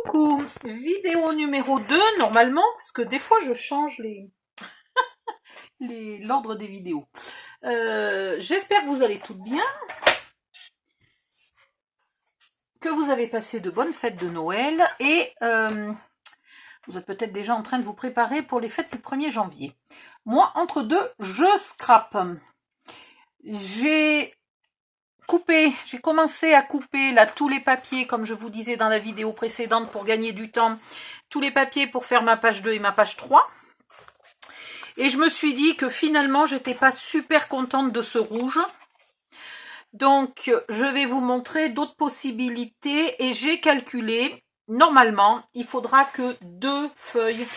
Coucou, vidéo numéro 2 normalement, parce que des fois je change l'ordre des vidéos. J'espère que vous allez toutes bien, que vous avez passé de bonnes fêtes de Noël et vous êtes peut-être déjà en train de vous préparer pour les fêtes du 1er janvier. Moi, entre deux, je scrape. J'ai commencé à couper là tous les papiers, comme je vous disais dans la vidéo précédente, pour gagner du temps, tous les papiers pour faire ma page 2 et ma page 3. Et je me suis dit que finalement, j'étais pas super contente de ce rouge. Donc, je vais vous montrer d'autres possibilités et j'ai calculé, normalement, il faudra que 2 feuilles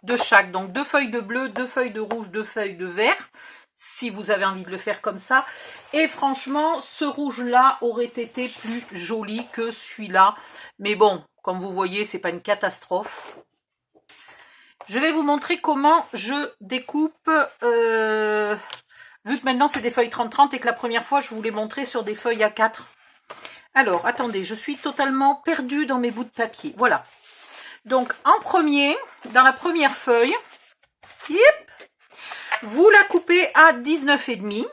de chaque. Donc, 2 feuilles de bleu, 2 feuilles de rouge, 2 feuilles de vert, si vous avez envie de le faire comme ça. Et franchement, ce rouge-là aurait été plus joli que celui-là. Mais bon, comme vous voyez, c'est pas une catastrophe. Je vais vous montrer comment je découpe, vu que maintenant c'est des feuilles 30-30 et que la première fois je vous l'ai montré sur des feuilles A4. Alors, attendez, je suis totalement perdue dans mes bouts de papier. Voilà. Donc, en premier, dans la première feuille, yep, vous la coupez à 19,5.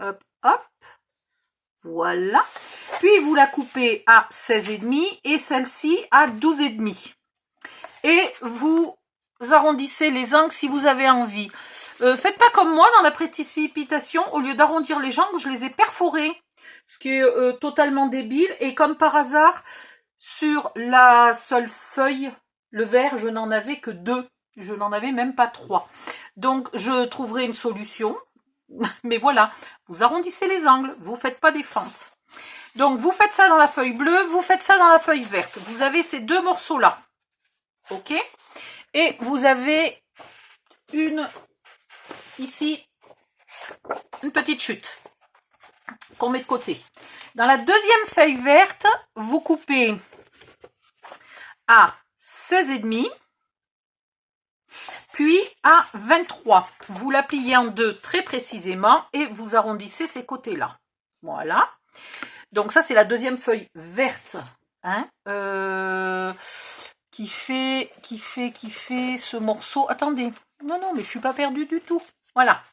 Hop, hop. Voilà. Puis, vous la coupez à 16,5 et celle-ci à 12,5. Et vous arrondissez les angles si vous avez envie. Faites pas comme moi dans la précipitation, au lieu d'arrondir les angles, je les ai perforés, ce qui est totalement débile. Et comme par hasard, sur la seule feuille, le vert, je n'en avais que 2. Je n'en avais même pas 3. Donc je trouverai une solution. Mais voilà, vous arrondissez les angles, vous faites pas des fentes. Donc vous faites ça dans la feuille bleue, vous faites ça dans la feuille verte. Vous avez ces deux morceaux-là. Ok, et vous avez ici une petite chute qu'on met de côté. Dans la deuxième feuille verte, vous coupez à 16,5 puis à 23. Vous la pliez en deux très précisément et vous arrondissez ces côtés-là. Voilà. Donc ça, c'est la deuxième feuille verte. Hein, qui fait ce morceau. Attendez, non, mais je suis pas perdue du tout. Voilà,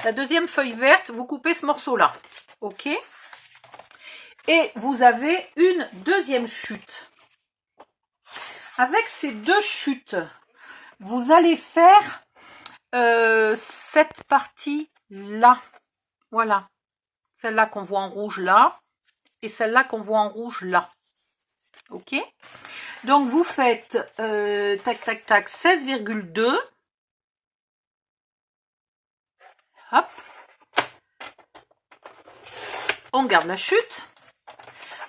la deuxième feuille verte, vous coupez ce morceau-là, ok. Et vous avez une deuxième chute. Avec ces deux chutes, vous allez faire cette partie-là. Voilà, celle-là qu'on voit en rouge là, et celle-là qu'on voit en rouge là. Ok, donc vous faites tac tac tac 16,2. Hop, on garde la chute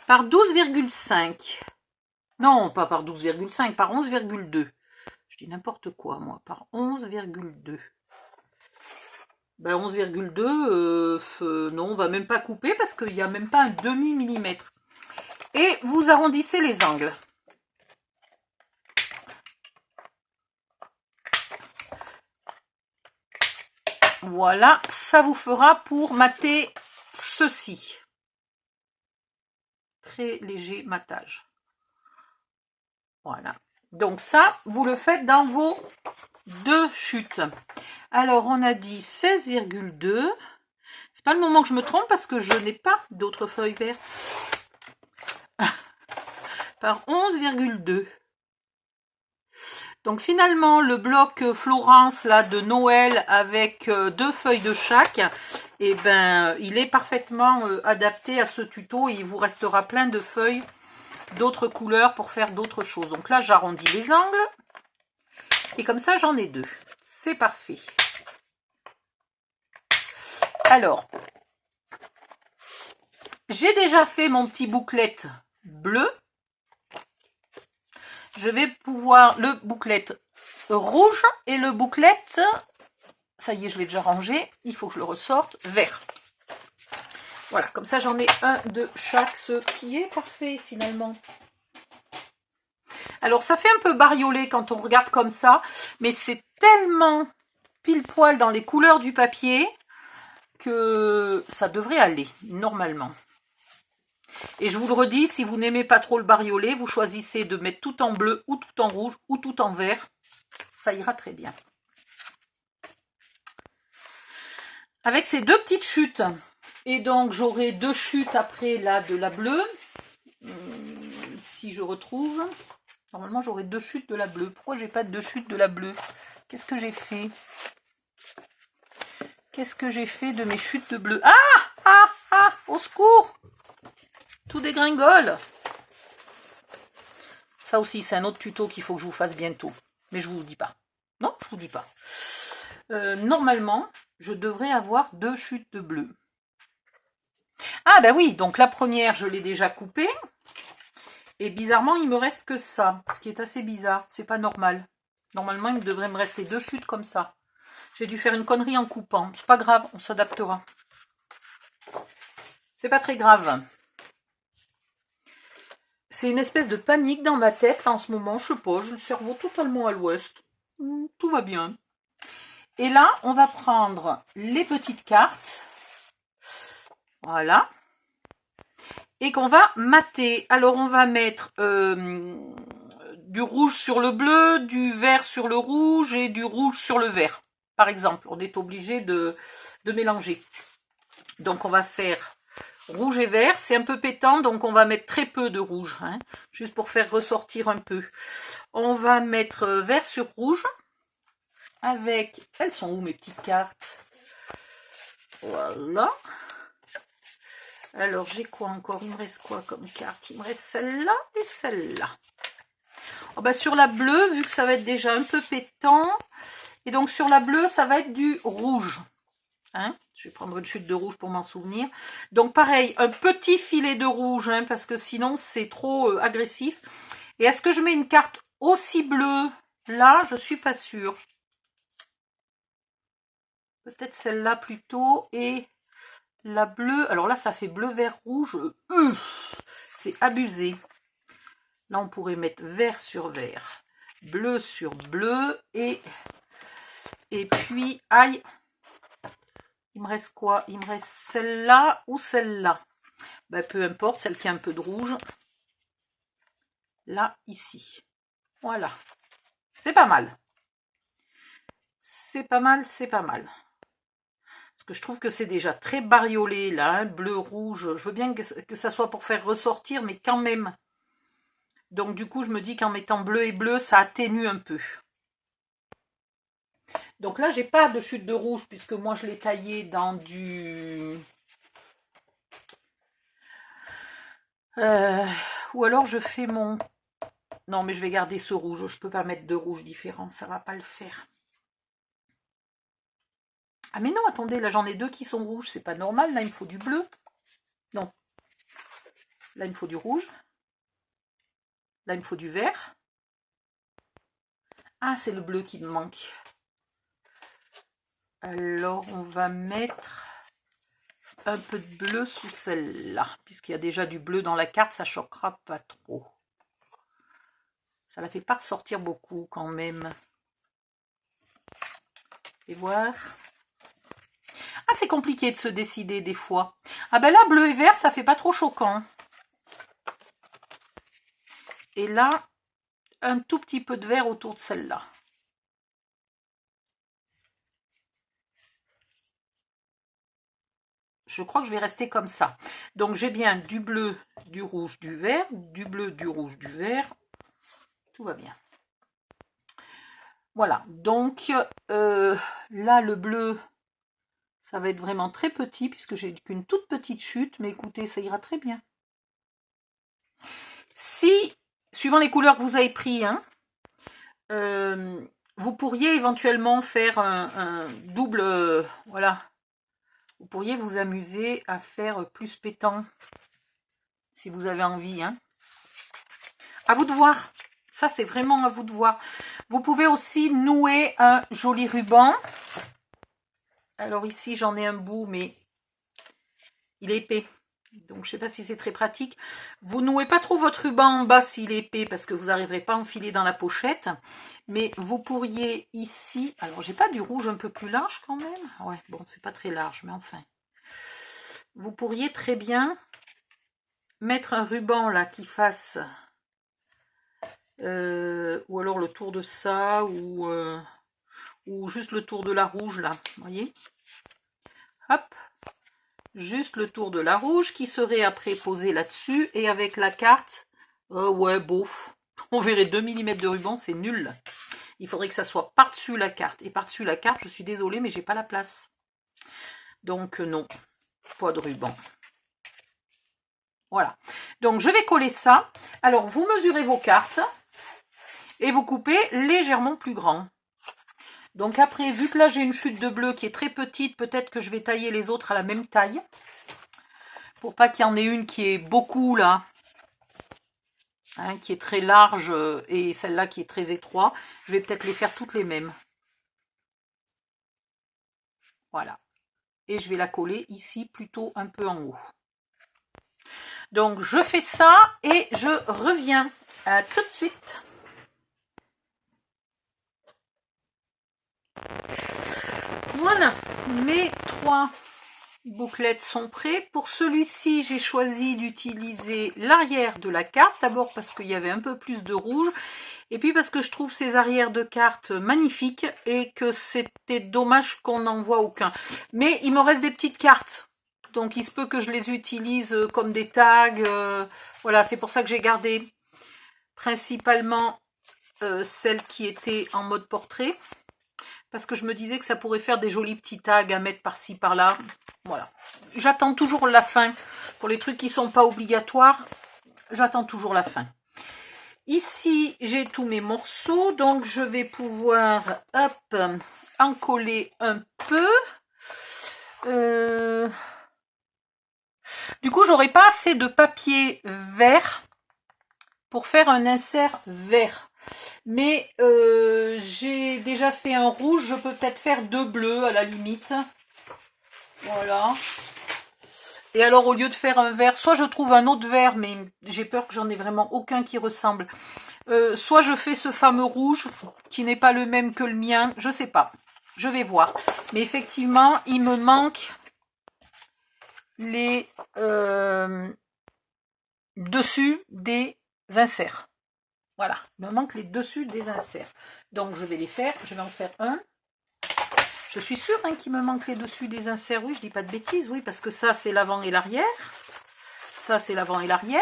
par 12,5. Non, pas par 12,5, par 11,2. Je dis n'importe quoi moi, par 11,2. Ben 11,2, non, on va même pas couper parce qu'il n'y a même pas un demi-millimètre. Et vous arrondissez les angles. Voilà, ça vous fera pour mater ceci. Très léger matage. Voilà. Donc ça, vous le faites dans vos deux chutes. Alors, on a dit 16,2. C'est pas le moment que je me trompe parce que je n'ai pas d'autres feuilles vertes. Par 11,2. Donc finalement, le bloc Florence là de Noël avec 2 feuilles de chaque, eh ben, il est parfaitement adapté à ce tuto. Et il vous restera plein de feuilles d'autres couleurs pour faire d'autres choses. Donc là, j'arrondis les angles. Et comme ça, j'en ai 2. C'est parfait. Alors, j'ai déjà fait mon petit bouclette bleu. Je vais pouvoir le bouclette rouge et le bouclette, ça y est, je l'ai déjà rangé, il faut que je le ressorte, vert. Voilà, comme ça j'en ai un de chaque, ce qui est parfait finalement. Alors ça fait un peu bariolé quand on regarde comme ça, mais c'est tellement pile poil dans les couleurs du papier que ça devrait aller normalement. Et je vous le redis, si vous n'aimez pas trop le bariolé, vous choisissez de mettre tout en bleu ou tout en rouge ou tout en vert. Ça ira très bien. Avec ces deux petites chutes, et donc j'aurai deux chutes après là de la bleue. Si je retrouve, normalement j'aurai deux chutes de la bleue. Pourquoi j'ai pas deux chutes de la bleue? Qu'est-ce que j'ai fait? Qu'est-ce que j'ai fait de mes chutes de bleu? Ah, au secours! Tout dégringole. Ça aussi, c'est un autre tuto qu'il faut que je vous fasse bientôt. Mais je vous dis pas. Non, je vous dis pas. Normalement, je devrais avoir deux chutes de bleu. Ah bah oui, donc la première, je l'ai déjà coupée. Et bizarrement, il me reste que ça. Ce qui est assez bizarre. C'est pas normal. Normalement, il devrait me rester deux chutes comme ça. J'ai dû faire une connerie en coupant. C'est pas grave, on s'adaptera. C'est pas très grave. C'est une espèce de panique dans ma tête, là, en ce moment. Je sais pas, j'ai le cerveau totalement à l'ouest. Tout va bien. Et là, on va prendre les petites cartes. Voilà. Et qu'on va mater. Alors, on va mettre du rouge sur le bleu, du vert sur le rouge et du rouge sur le vert. Par exemple, on est obligé de mélanger. Donc, on va faire rouge et vert. C'est un peu pétant, donc on va mettre très peu de rouge, hein, juste pour faire ressortir un peu. On va mettre vert sur rouge. Avec, elles sont où mes petites cartes? Voilà. Alors, j'ai quoi encore? Il me reste quoi comme carte? Il me reste celle-là et celle-là. Oh bah, sur la bleue, vu que ça va être déjà un peu pétant, et donc sur la bleue, ça va être du rouge. Hein, je vais prendre une chute de rouge pour m'en souvenir. Donc pareil, un petit filet de rouge, hein, parce que sinon c'est trop agressif. Et est-ce que je mets une carte aussi bleue? Là, je suis pas sûre. Peut-être celle-là plutôt. Et la bleue, alors là ça fait bleu, vert, rouge. C'est abusé. Là on pourrait mettre vert sur vert, bleu sur bleu. Et puis, aïe, il me reste quoi? Il me reste celle-là ou celle-là. Ben, peu importe, celle qui a un peu de rouge. Là, ici. Voilà. C'est pas mal. C'est pas mal, c'est pas mal. Parce que je trouve que c'est déjà très bariolé, là, hein, bleu, rouge. Je veux bien que ça soit pour faire ressortir, mais quand même. Donc, du coup, je me dis qu'en mettant bleu et bleu, ça atténue un peu. Donc là, j'ai pas de chute de rouge, puisque moi, je l'ai taillé dans du... ou alors, je fais mon... Non, mais je vais garder ce rouge. Je peux pas mettre de rouge différent, ça va pas le faire. Ah mais non, attendez, là j'en ai deux qui sont rouges, c'est pas normal, là il me faut du bleu. Non. Là il me faut du rouge. Là il me faut du vert. Ah, c'est le bleu qui me manque. Alors on va mettre un peu de bleu sous celle-là. Puisqu'il y a déjà du bleu dans la carte, ça choquera pas trop. Ça la fait pas ressortir beaucoup quand même. Et voir. Ah, c'est compliqué de se décider des fois. Ah ben là, bleu et vert, ça fait pas trop choquant. Et là, un tout petit peu de vert autour de celle-là. Je crois que je vais rester comme ça. Donc j'ai bien du bleu, du rouge, du vert, du bleu, du rouge, du vert. Tout va bien. Voilà, donc là le bleu, ça va être vraiment très petit puisque j'ai qu'une toute petite chute, mais écoutez, ça ira très bien. Si, suivant les couleurs que vous avez pris, hein, vous pourriez éventuellement faire un double, voilà. Vous pourriez vous amuser à faire plus pétant, si vous avez envie, hein. À vous de voir. Ça, c'est vraiment à vous de voir. Vous pouvez aussi nouer un joli ruban. Alors ici, j'en ai un bout, mais il est épais. Donc, je ne sais pas si c'est très pratique. Vous nouez pas trop votre ruban en bas s'il est épais, parce que vous n'arriverez pas à enfiler dans la pochette. Mais vous pourriez ici... Alors, j'ai pas du rouge un peu plus large quand même. Ouais, bon, c'est pas très large, mais enfin. Vous pourriez très bien mettre un ruban là qui fasse ou alors le tour de ça ou juste le tour de la rouge là, vous voyez, hop, juste le tour de la rouge qui serait après posé là-dessus et avec la carte, ouais bof, on verrait 2 mm de ruban, c'est nul. Il faudrait que ça soit par-dessus la carte, et par-dessus la carte, je suis désolée mais j'ai pas la place, donc non, pas de ruban. Voilà, donc je vais coller ça. Alors vous mesurez vos cartes et vous coupez légèrement plus grand. Donc après, vu que là j'ai une chute de bleu qui est très petite, peut-être que je vais tailler les autres à la même taille. Pour pas qu'il y en ait une qui est beaucoup là, hein, qui est très large et celle-là qui est très étroite. Je vais peut-être les faire toutes les mêmes. Voilà. Et je vais la coller ici plutôt un peu en haut. Donc je fais ça et je reviens. À tout de suite. Voilà, mes 3 bouclettes sont prêtes. Pour celui-ci, j'ai choisi d'utiliser l'arrière de la carte. D'abord parce qu'il y avait un peu plus de rouge. Et puis parce que je trouve ces arrières de cartes magnifiques et que c'était dommage qu'on n'en voit aucun. Mais il me reste des petites cartes. Donc il se peut que je les utilise comme des tags. Voilà, c'est pour ça que j'ai gardé principalement celles qui étaient en mode portrait. Parce que je me disais que ça pourrait faire des jolis petits tags à mettre par-ci, par-là. Voilà. J'attends toujours la fin. Pour les trucs qui ne sont pas obligatoires, j'attends toujours la fin. Ici, j'ai tous mes morceaux. Donc, je vais pouvoir, hop, en coller un peu. Du coup, j'aurai pas assez de papier vert pour faire un insert vert. Mais j'ai déjà fait un rouge, je peux peut-être faire 2 bleus à la limite. Voilà. Et alors au lieu de faire un vert, soit je trouve un autre vert, mais j'ai peur que j'en ai vraiment aucun qui ressemble. Soit je fais ce fameux rouge, qui n'est pas le même que le mien, je sais pas. Je vais voir. Mais effectivement, il me manque les dessus des inserts. Voilà, il me manque les dessus des inserts. Donc je vais les faire, je vais en faire un. Je suis sûre hein, qu'il me manque les dessus des inserts. Oui, je dis pas de bêtises, oui, parce que ça c'est l'avant et l'arrière. Ça c'est l'avant et l'arrière.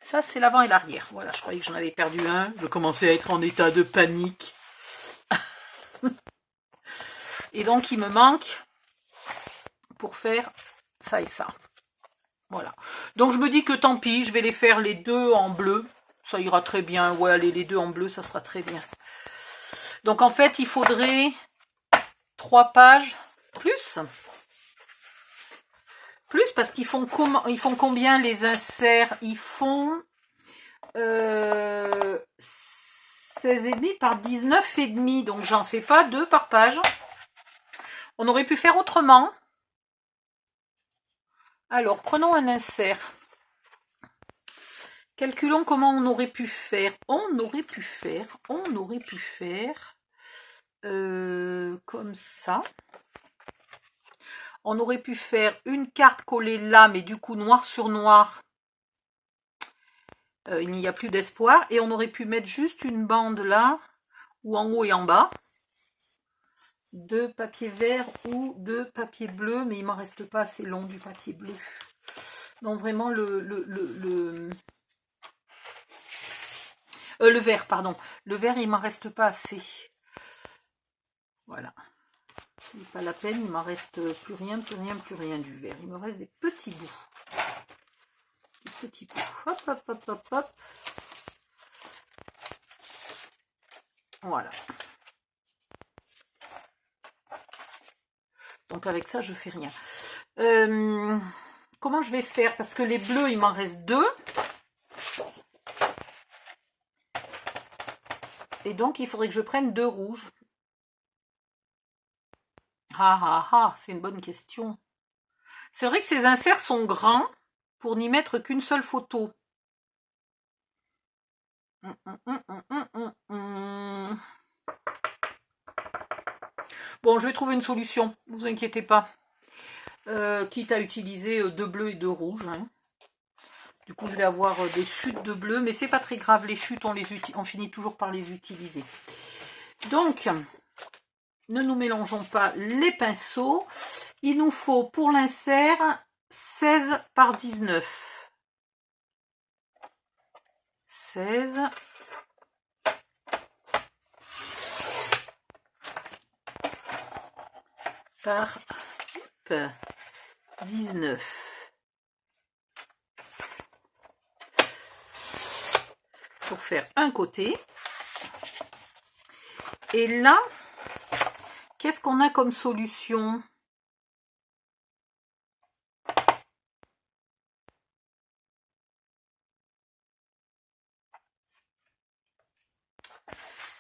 Ça c'est l'avant et l'arrière. Voilà, je croyais que j'en avais perdu un. Je commençais à être en état de panique. Et donc il me manque pour faire ça et ça. Voilà. Donc je me dis que tant pis, je vais les faire les deux en bleu. Ça ira très bien. Ouais, allez, les deux en bleu, ça sera très bien. Donc en fait, il faudrait 3 pages plus. Plus parce qu'ils font combien les inserts? Ils font 16,5 par 19,5. Donc j'en fais pas 2 par page. On aurait pu faire autrement. Alors, prenons un insert. Calculons comment on aurait pu faire. On aurait pu faire comme ça. On aurait pu faire une carte collée là, mais du coup noir sur noir. Il n'y a plus d'espoir. Et on aurait pu mettre juste une bande là, ou en haut et en bas, de papier vert ou de papier bleu, mais il m'en reste pas assez long du papier bleu. Donc vraiment le vert, pardon. Le vert, il m'en reste pas assez. Voilà. C'est pas la peine, il m'en reste plus rien du vert. Il me reste des petits bouts. Des petits bouts. Hop, hop, hop, hop, hop. Voilà. Donc avec ça, je fais rien. Comment je vais faire? Parce que les bleus, il m'en reste 2. Et donc, il faudrait que je prenne 2 rouges. C'est une bonne question. C'est vrai que ces inserts sont grands pour n'y mettre qu'une seule photo. Bon, je vais trouver une solution, ne vous inquiétez pas. Quitte à utiliser 2 bleus et 2 rouges. Hein. Du coup, je vais avoir des chutes de bleu, mais c'est pas très grave. Les chutes, on finit toujours par les utiliser. Donc, ne nous mélangeons pas les pinceaux. Il nous faut pour l'insert 16 par 19. 16 par 19. Pour faire un côté. Et là, qu'est-ce qu'on a comme solution?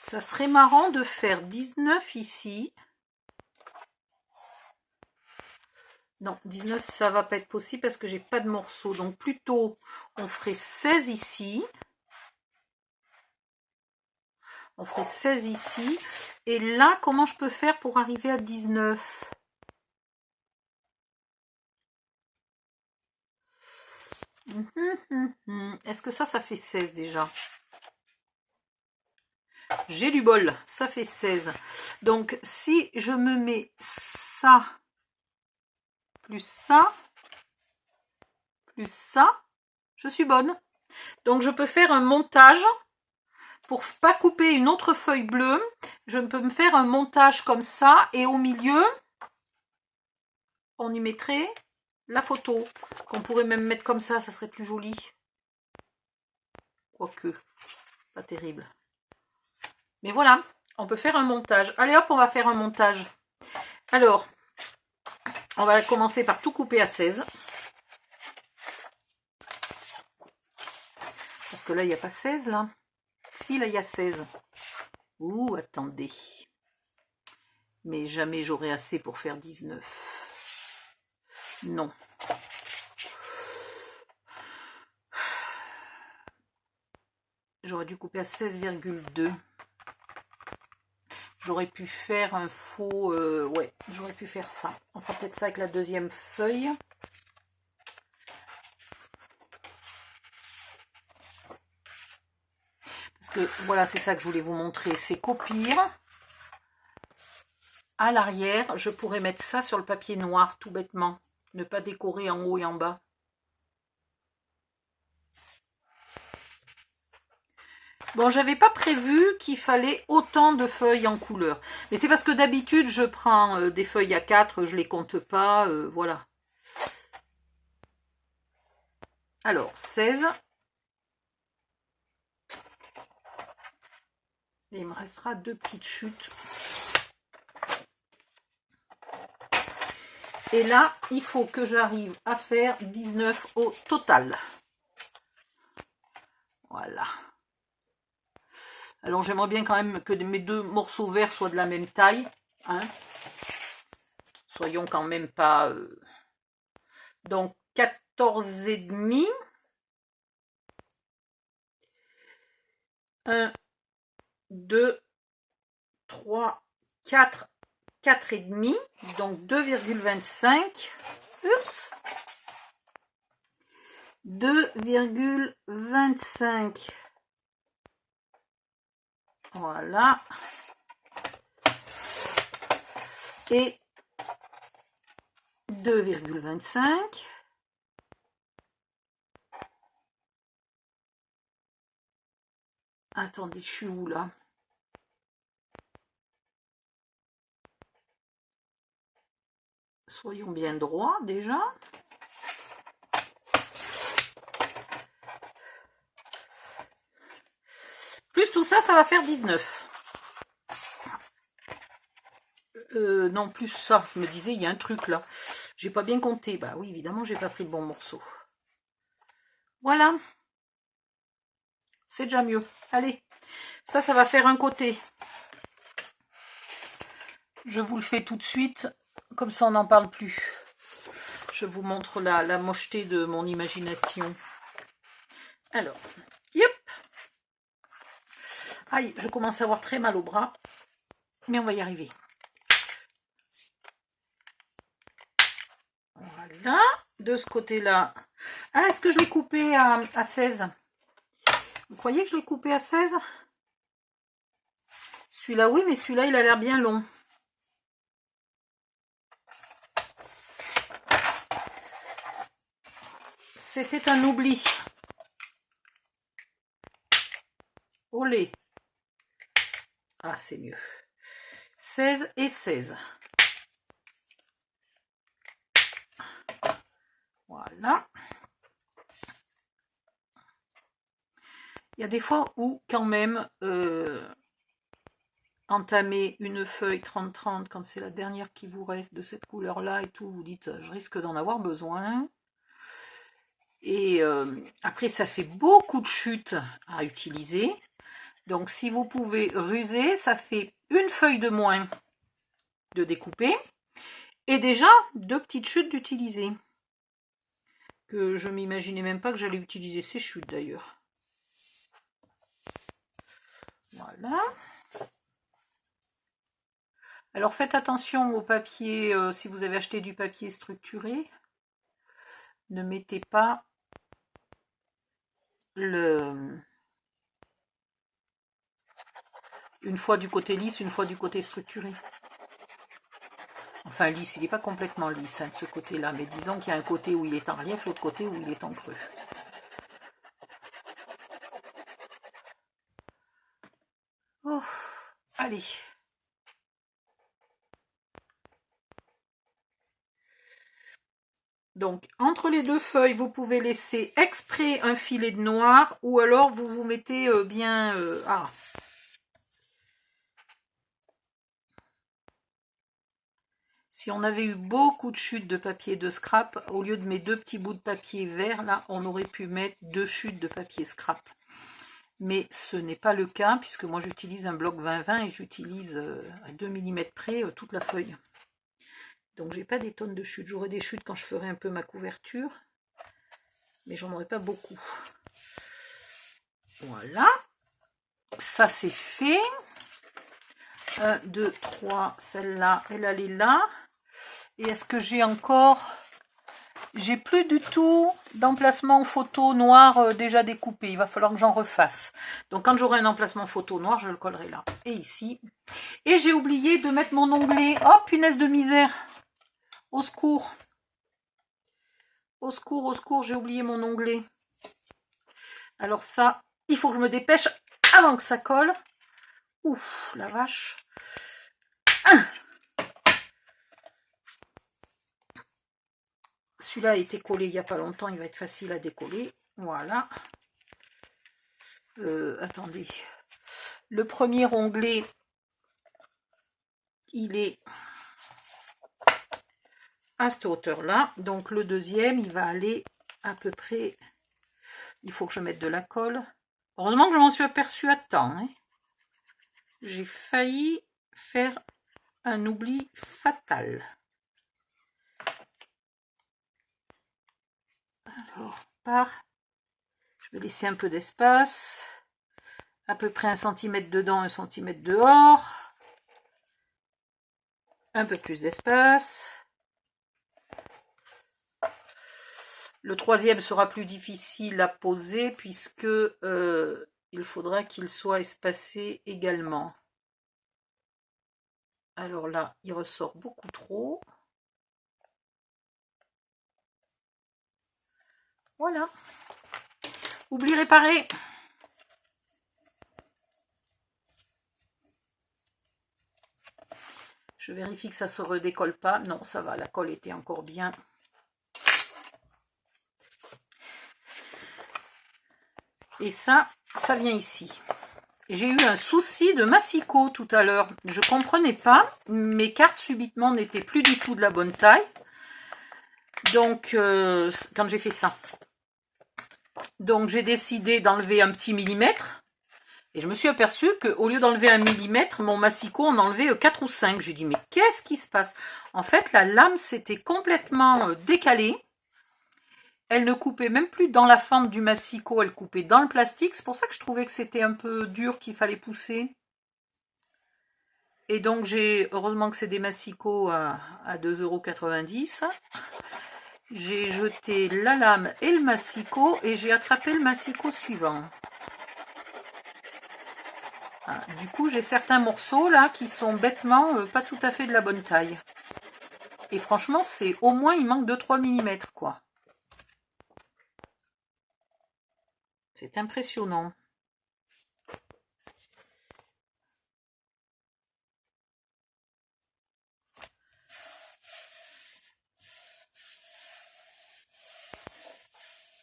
Ça serait marrant de faire 19 ici. Non, 19, ça va pas être possible parce que j'ai pas de morceaux. Donc plutôt, on ferait 16 ici. On ferait 16 ici. Et là, comment je peux faire pour arriver à 19? Est-ce que ça fait 16 déjà? J'ai du bol, ça fait 16. Donc, si je me mets ça, plus ça, plus ça, je suis bonne. Donc, je peux faire un montage. Pour pas couper une autre feuille bleue, je peux me faire un montage comme ça. Et au milieu, on y mettrait la photo. Qu'on pourrait même mettre comme ça serait plus joli. Quoique, pas terrible. Mais voilà, on peut faire un montage. Allez hop, on va faire un montage. Alors, on va commencer par tout couper à 16. Parce que là, il n'y a pas 16, là. Si, là, il y a 16. Ouh, attendez. Mais jamais j'aurai assez pour faire 19. Non. J'aurais dû couper à 16,2. J'aurais pu faire un faux... ouais, j'aurais pu faire ça. On fera peut-être ça avec la deuxième feuille. Parce que voilà, c'est ça que je voulais vous montrer. C'est qu'au pire, à l'arrière, je pourrais mettre ça sur le papier noir, tout bêtement. Ne pas décorer en haut et en bas. Bon, j'avais pas prévu qu'il fallait autant de feuilles en couleur. Mais c'est parce que d'habitude, je prends des feuilles à 4, je les compte pas, voilà. Alors, 16. Et il me restera 2 petites chutes. Et là, il faut que j'arrive à faire 19 au total. Voilà. Alors, j'aimerais bien quand même que mes 2 morceaux verts soient de la même taille. Hein. Soyons quand même pas... Donc, 14,5. 1, 2, 3, 4, 4,5. Donc, 2,25. Oups. 2,25. Voilà. Et 2,25. Attendez, je suis où là? Soyons bien droits déjà. Plus tout ça, ça va faire 19. Non, plus ça. Je me disais, il y a un truc là. J'ai pas bien compté. Bah oui, évidemment, j'ai pas pris le bon morceau. Voilà. C'est déjà mieux. Allez. Ça va faire un côté. Je vous le fais tout de suite. Comme ça, on n'en parle plus. Je vous montre la mocheté de mon imagination. Alors, yep. Aïe, je commence à avoir très mal au bras. Mais on va y arriver. Voilà. De ce côté-là, Ah, est-ce que je l'ai coupé à 16? Vous croyez que je l'ai coupé à 16? Celui-là, oui, mais celui-là, il a l'air bien long. C'était un oubli. Olé. Ah, c'est mieux. 16 et 16. Voilà. Il y a des fois où, quand même, entamer une feuille 30-30 quand c'est la dernière qui vous reste de cette couleur-là et tout, vous dites, je risque d'en avoir besoin. Et après, ça fait beaucoup de chutes à utiliser. Donc, si vous pouvez ruser, ça fait une feuille de moins de découper. Et déjà, 2 petites chutes d'utiliser. Que je m'imaginais même pas que j'allais utiliser ces chutes d'ailleurs. Voilà. Alors faites attention au papier, si vous avez acheté du papier structuré. Ne mettez pas une fois du côté lisse, une fois du côté structuré. Enfin lisse, il n'est pas complètement lisse hein, de ce côté-là, mais disons qu'il y a un côté où il est en relief, l'autre côté où il est en creux. Oh, allez. Donc, entre les 2 feuilles, vous pouvez laisser exprès un filet de noir, ou alors vous vous mettez bien... Si on avait eu beaucoup de chutes de papier de scrap, au lieu de mes 2 petits bouts de papier vert, là, on aurait pu mettre 2 chutes de papier scrap. Mais ce n'est pas le cas, puisque moi j'utilise un bloc 20-20 et j'utilise à 2 mm près toute la feuille. Donc j'ai pas des tonnes de chutes. J'aurai des chutes quand je ferai un peu ma couverture, mais j'en aurai pas beaucoup. Voilà. Ça c'est fait. 1, 2, 3, celle-là, elle est là. Et est-ce que j'ai encore... J'ai plus du tout d'emplacement photo noir déjà découpé. Il va falloir que j'en refasse. Donc quand j'aurai un emplacement photo noir, je le collerai là. Et ici. Et j'ai oublié de mettre mon onglet. Oh, punaise de misère. Au secours. Au secours, au secours, j'ai oublié mon onglet. Alors ça, il faut que je me dépêche avant que ça colle. Ouf, la vache. Celui-là a été collé il n'y a pas longtemps, il va être facile à décoller. Voilà. Attendez. Le premier onglet, il est à cette hauteur-là. Donc le deuxième, il va aller à peu près... Il faut que je mette de la colle. Heureusement que je m'en suis aperçue à temps. Hein. J'ai failli faire un oubli fatal. Alors, je vais laisser un peu d'espace. À peu près 1 cm dedans, 1 cm dehors. Un peu plus d'espace. Le troisième sera plus difficile à poser puisque il faudra qu'il soit espacé également. Alors là, il ressort beaucoup trop. Voilà. Oubli réparé. Je vérifie que ça ne se redécolle pas. Non, ça va, la colle était encore bien. Et ça vient ici. J'ai eu un souci de massicot tout à l'heure. Je ne comprenais pas. Mes cartes subitement n'étaient plus du tout de la bonne taille. Donc, quand j'ai fait ça. Donc, j'ai décidé d'enlever un petit millimètre. Et je me suis aperçue qu'au lieu d'enlever 1 millimètre, mon massicot en enlevait 4 ou 5. J'ai dit, mais qu'est-ce qui se passe? En fait, la lame s'était complètement décalée. Elle ne coupait même plus dans la fente du massicot, elle coupait dans le plastique. C'est pour ça que je trouvais que c'était un peu dur, qu'il fallait pousser. Et donc, heureusement que c'est des massicots à 2,90 €. J'ai jeté la lame et le massicot et j'ai attrapé le massicot suivant. Ah, du coup, j'ai certains morceaux là qui sont bêtement pas tout à fait de la bonne taille. Et franchement, c'est au moins, il manque 2-3 mm quoi. C'est impressionnant.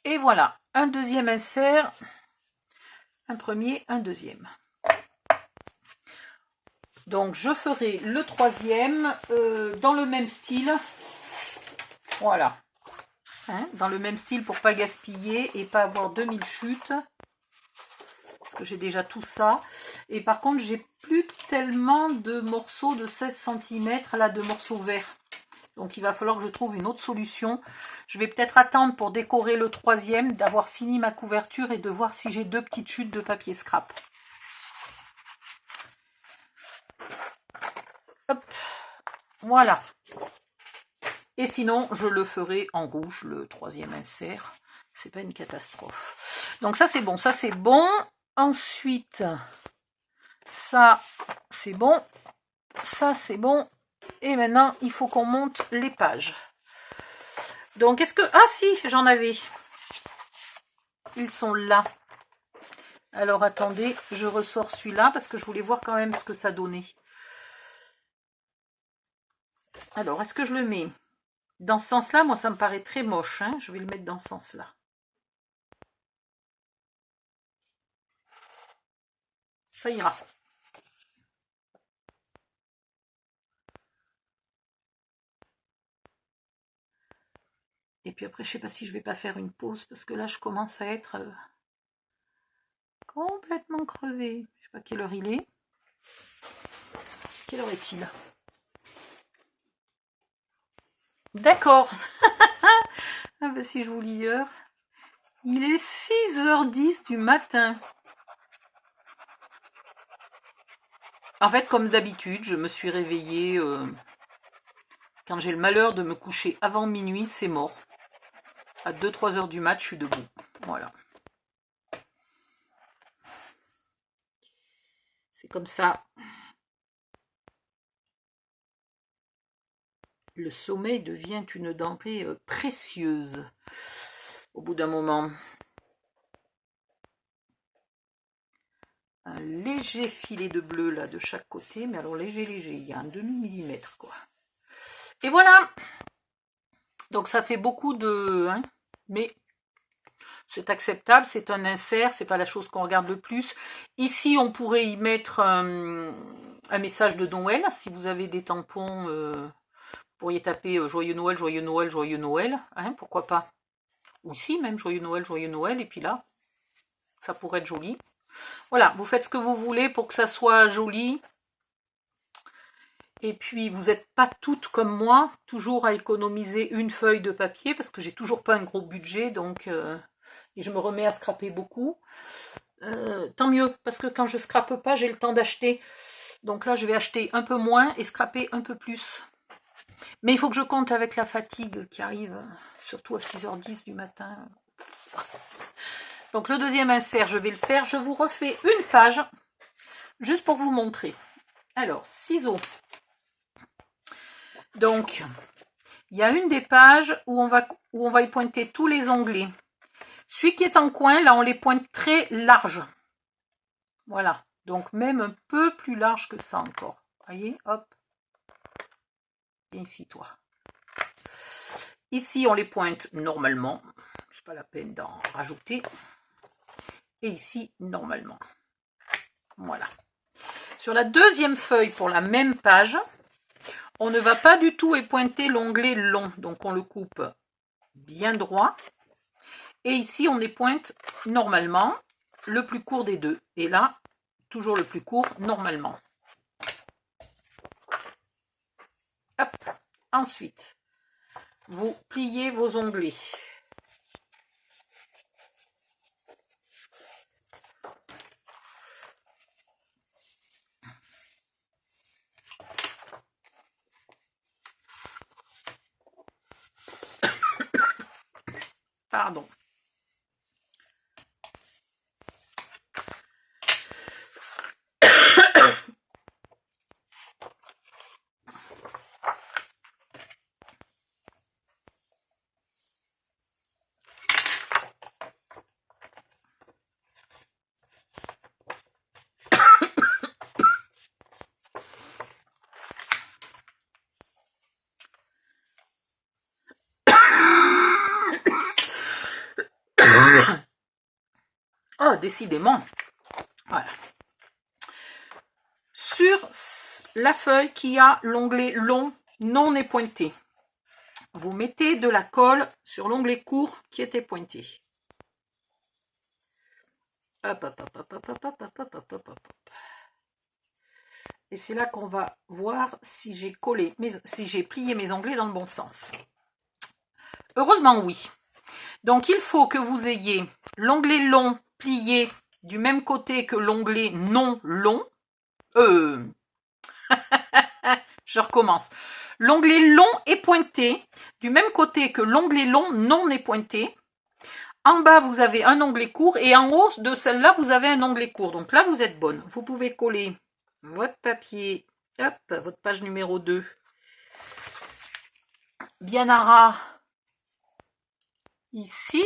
Et voilà, un deuxième insert, un premier, un deuxième. Donc je ferai le troisième dans le même style. Voilà. Hein, dans le même style pour pas gaspiller et pas avoir 2000 chutes. Parce que j'ai déjà tout ça. Et par contre, j'ai plus tellement de morceaux de 16 cm là, de morceaux verts. Donc il va falloir que je trouve une autre solution. Je vais peut-être attendre pour décorer le troisième, d'avoir fini ma couverture et de voir si j'ai 2 petites chutes de papier scrap. Hop, voilà. Et sinon, je le ferai en rouge, le troisième insert. C'est pas une catastrophe. Donc ça c'est bon, ça c'est bon. Ensuite, ça c'est bon. Ça c'est bon. Et maintenant, il faut qu'on monte les pages. Donc, est-ce que... Ah si, j'en avais. Ils sont là. Alors, attendez, je ressors celui-là parce que je voulais voir quand même ce que ça donnait. Alors, est-ce que je le mets dans ce sens-là? Moi, ça me paraît très moche. Hein, je vais le mettre dans ce sens-là. Ça ira. Et puis après, je ne sais pas si je vais pas faire une pause parce que là, je commence à être complètement crevée. Je ne sais pas quelle heure il est. Quelle heure est-il? D'accord. Ah ben si je vous lis l'heure. Il est 6h10 du matin. En fait, comme d'habitude, je me suis réveillée... quand j'ai le malheur de me coucher avant minuit, c'est mort. À 2-3 heures du mat, je suis debout. Voilà. C'est comme ça. Le sommeil devient une denrée précieuse au bout d'un moment. Un léger filet de bleu là de chaque côté, mais alors léger, il y a un demi-millimètre quoi. Et voilà. Donc ça fait beaucoup de... Hein, mais c'est acceptable, c'est un insert, c'est pas la chose qu'on regarde le plus. Ici, on pourrait y mettre un message de Noël. Si vous avez des tampons, vous pourriez taper Joyeux Noël, Joyeux Noël, Joyeux Noël. Hein, pourquoi pas? Ou ici même, Joyeux Noël, et puis là, ça pourrait être joli. Voilà, vous faites ce que vous voulez pour que ça soit joli. Et puis, vous n'êtes pas toutes comme moi, toujours à économiser une feuille de papier, parce que j'ai toujours pas un gros budget, donc et je me remets à scraper beaucoup. Tant mieux, parce que quand je scrape pas, j'ai le temps d'acheter. Donc là, je vais acheter un peu moins et scraper un peu plus. Mais il faut que je compte avec la fatigue qui arrive, surtout à 6h10 du matin. Donc le deuxième insert, je vais le faire. Je vous refais une page, juste pour vous montrer. Alors, ciseaux. Donc, il y a une des pages où on va y pointer tous les onglets. Celui qui est en coin, là, on les pointe très larges. Voilà. Donc, même un peu plus large que ça encore. Voyez, hop. Et ici, toi. Ici, on les pointe normalement. C'est pas la peine d'en rajouter. Et ici, normalement. Voilà. Sur la deuxième feuille, pour la même page, on ne va pas du tout pointer l'onglet long. Donc, on le coupe bien droit. Et ici, on pointe normalement le plus court des deux. Et là, toujours le plus court normalement. Hop. Ensuite, vous pliez vos onglets. Pardon. Oh, décidément. Voilà. Sur la feuille qui a l'onglet long non épointé, vous mettez de la colle sur l'onglet court qui était pointé. Hop, hop, hop, hop, hop, hop, hop, hop, hop, hop, hop. Et c'est là qu'on va voir si j'ai collé, si j'ai plié mes onglets dans le bon sens. Heureusement, oui. Donc, il faut que vous ayez l'onglet long plié du même côté que l'onglet non long. Je recommence. L'onglet long est pointé du même côté que l'onglet long non est pointé. En bas, vous avez un onglet court et en haut de celle-là, vous avez un onglet court. Donc là, vous êtes bonne. Vous pouvez coller votre papier, hop, votre page numéro 2, bien à ras ici.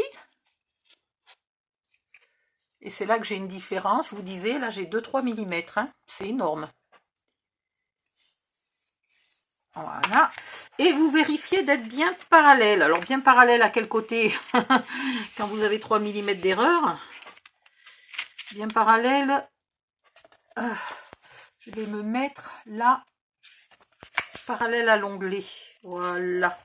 Et c'est là que j'ai une différence. Je vous disais, là, j'ai 2-3 mm. Hein. C'est énorme. Voilà. Et vous vérifiez d'être bien parallèle. Alors, bien parallèle à quel côté? Quand vous avez 3 mm d'erreur. Bien parallèle. Je vais me mettre là, parallèle à l'onglet. Voilà.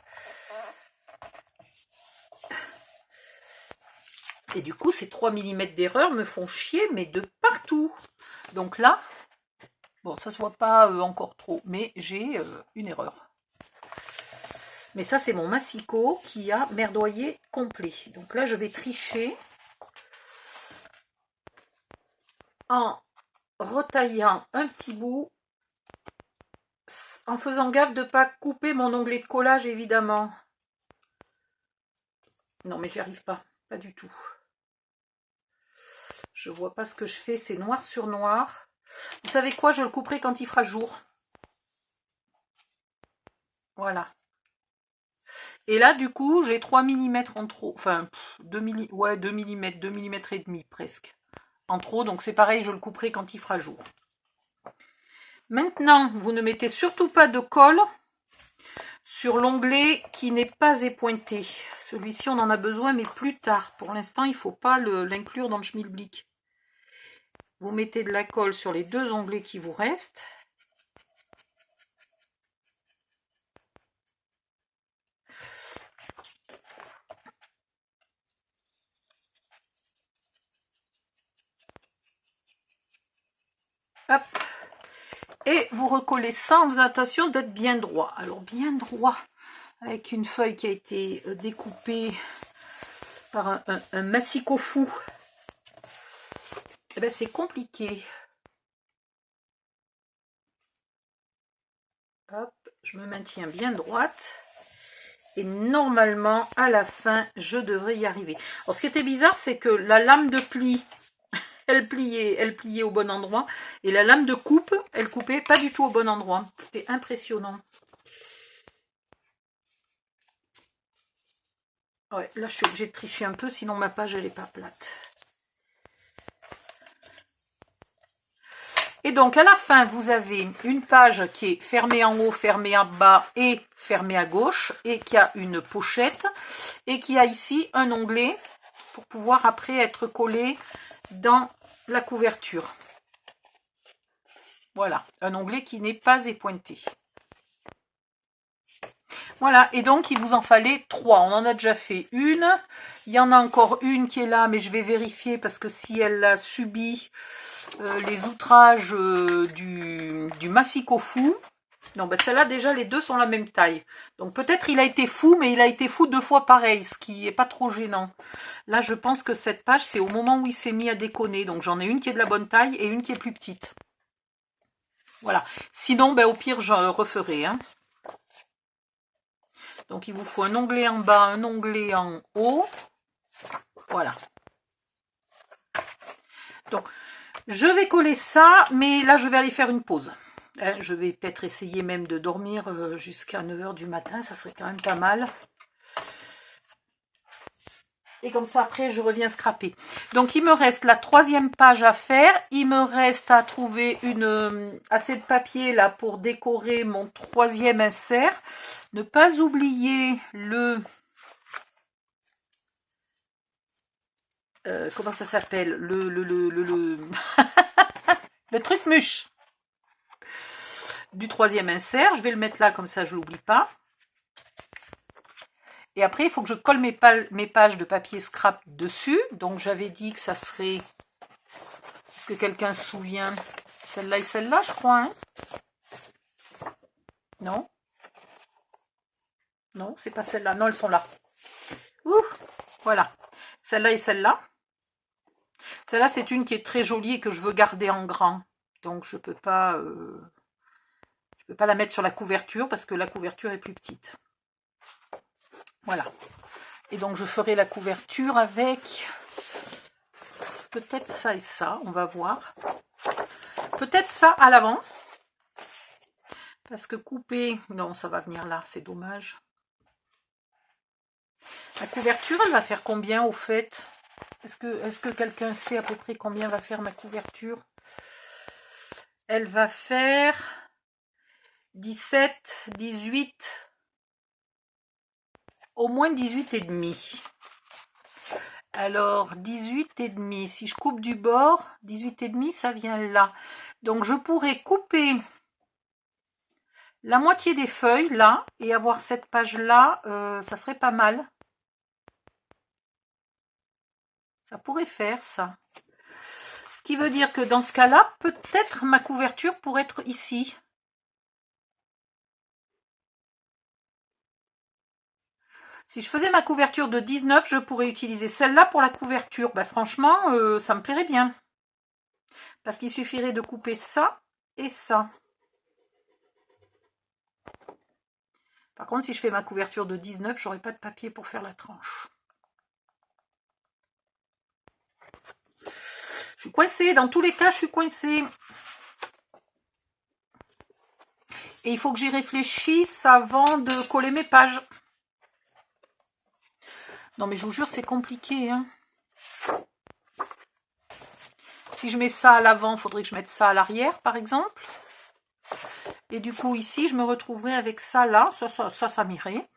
Et du coup, ces 3 mm d'erreur me font chier, mais de partout. Donc là, bon, ça ne se voit pas encore trop, mais j'ai une erreur. Mais ça, c'est mon massicot qui a merdoyé complet. Donc là, je vais tricher en retaillant un petit bout, en faisant gaffe de ne pas couper mon onglet de collage, évidemment. Non, mais j'y arrive pas, pas du tout. Je vois pas ce que je fais, c'est noir sur noir. Vous savez quoi, je le couperai quand il fera jour. Voilà. Et là, du coup, j'ai 3 mm en trop. Enfin, 2 mm, ouais, 2 mm, 2 mm et demi presque. En trop, donc c'est pareil, je le couperai quand il fera jour. Maintenant, vous ne mettez surtout pas de colle sur l'onglet qui n'est pas épointé. Celui-ci, on en a besoin, mais plus tard. Pour l'instant, il ne faut pas l'inclure dans le schmilblick. Vous mettez de la colle sur les 2 onglets qui vous restent. Hop. Et vous recollez ça en faisant attention d'être bien droit. Alors bien droit, avec une feuille qui a été découpée par un massicot fou. Eh ben, c'est compliqué. Hop, je me maintiens bien droite. Et normalement, à la fin, je devrais y arriver. Alors, ce qui était bizarre, c'est que la lame de pli, elle pliait au bon endroit. Et la lame de coupe, elle coupait pas du tout au bon endroit. C'était impressionnant. Ouais, là, je suis obligée de tricher un peu, sinon ma page, elle n'est pas plate. Et donc, à la fin, vous avez une page qui est fermée en haut, fermée en bas et fermée à gauche, et qui a une pochette, et qui a ici un onglet pour pouvoir après être collé dans la couverture. Voilà, un onglet qui n'est pas épointé. Voilà, et donc il vous en fallait 3. On en a déjà fait une. Il y en a encore une qui est là, mais je vais vérifier parce que si elle a subi les outrages du massicot fou. Non, ben celle-là, déjà, les 2 sont la même taille. Donc peut-être il a été fou, mais il a été fou 2 fois pareil, ce qui n'est pas trop gênant. Là, je pense que cette page, c'est au moment où il s'est mis à déconner. Donc j'en ai une qui est de la bonne taille et une qui est plus petite. Voilà. Sinon, ben, au pire, je referai. Hein. Donc il vous faut un onglet en bas, un onglet en haut. Voilà. Donc, je vais coller ça, mais là, je vais aller faire une pause. Je vais peut-être essayer même de dormir jusqu'à 9 h du matin, ça serait quand même pas mal. Et comme ça, après, je reviens scraper. Donc, il me reste la 3e page à faire. Il me reste à trouver assez de papier là pour décorer mon 3e insert. Ne pas oublier le... comment ça s'appelle? Le truc mûche du 3e insert. Je vais le mettre là, comme ça, je ne l'oublie pas. Et après, il faut que je colle mes pages de papier scrap dessus. Donc, j'avais dit que ça serait... Est-ce que quelqu'un se souvient? Celle-là et celle-là, je crois. Hein, non? Non, c'est pas celle-là. Non, elles sont là. Ouh, voilà. Celle-là et celle-là. Celle-là, c'est une qui est très jolie et que je veux garder en grand. Donc, je peux pas la mettre sur la couverture parce que la couverture est plus petite. Voilà. Et donc, je ferai la couverture avec peut-être ça et ça. On va voir. Peut-être ça à l'avant. Parce que couper... Non, ça va venir là. C'est dommage. La couverture, elle va faire combien au fait? Est-ce que quelqu'un sait à peu près combien va faire ma couverture? Elle va faire 17, 18... Au moins 18 et demi. Alors, 18 et demi. Si je coupe du bord, 18 et demi, ça vient là. Donc, je pourrais couper la moitié des feuilles, là, et avoir cette page-là. Ça serait pas mal. Ça pourrait faire, ça. Ce qui veut dire que dans ce cas-là, peut-être ma couverture pourrait être ici. Si je faisais ma couverture de 19, je pourrais utiliser celle-là pour la couverture. Ben, franchement, ça me plairait bien. Parce qu'il suffirait de couper ça et ça. Par contre, si je fais ma couverture de 19, j'aurai pas de papier pour faire la tranche. Je suis coincée. Dans tous les cas, je suis coincée. Et il faut que j'y réfléchisse avant de coller mes pages. Non, mais je vous jure, c'est compliqué. Hein. Si je mets ça à l'avant, il faudrait que je mette ça à l'arrière, par exemple. Et du coup, ici, je me retrouverai avec ça là. Ça m'irait.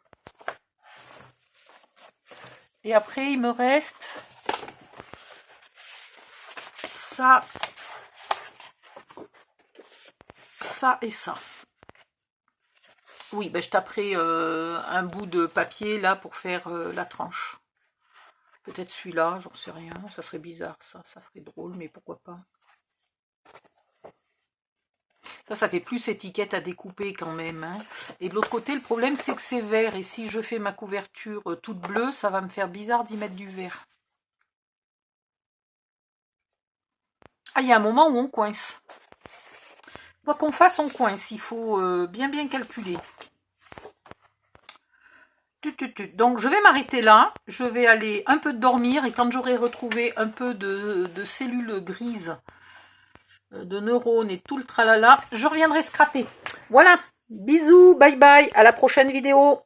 Et après, il me reste ça, ça et ça. Oui, ben je taperai un bout de papier là pour faire la tranche. Peut-être celui-là, j'en sais rien. Ça serait bizarre, ça ferait drôle, mais pourquoi pas. Ça fait plus étiquette à découper quand même. Hein. Et de l'autre côté, le problème, c'est que c'est vert. Et si je fais ma couverture toute bleue, ça va me faire bizarre d'y mettre du vert. Ah, il y a un moment où on coince. Quoi qu'on fasse, on coince. Il faut bien calculer. Donc, je vais m'arrêter là. Je vais aller un peu dormir. Et quand j'aurai retrouvé un peu de cellules grises, de neurones et tout le tralala, je reviendrai scraper. Voilà. Bisous. Bye bye. À la prochaine vidéo.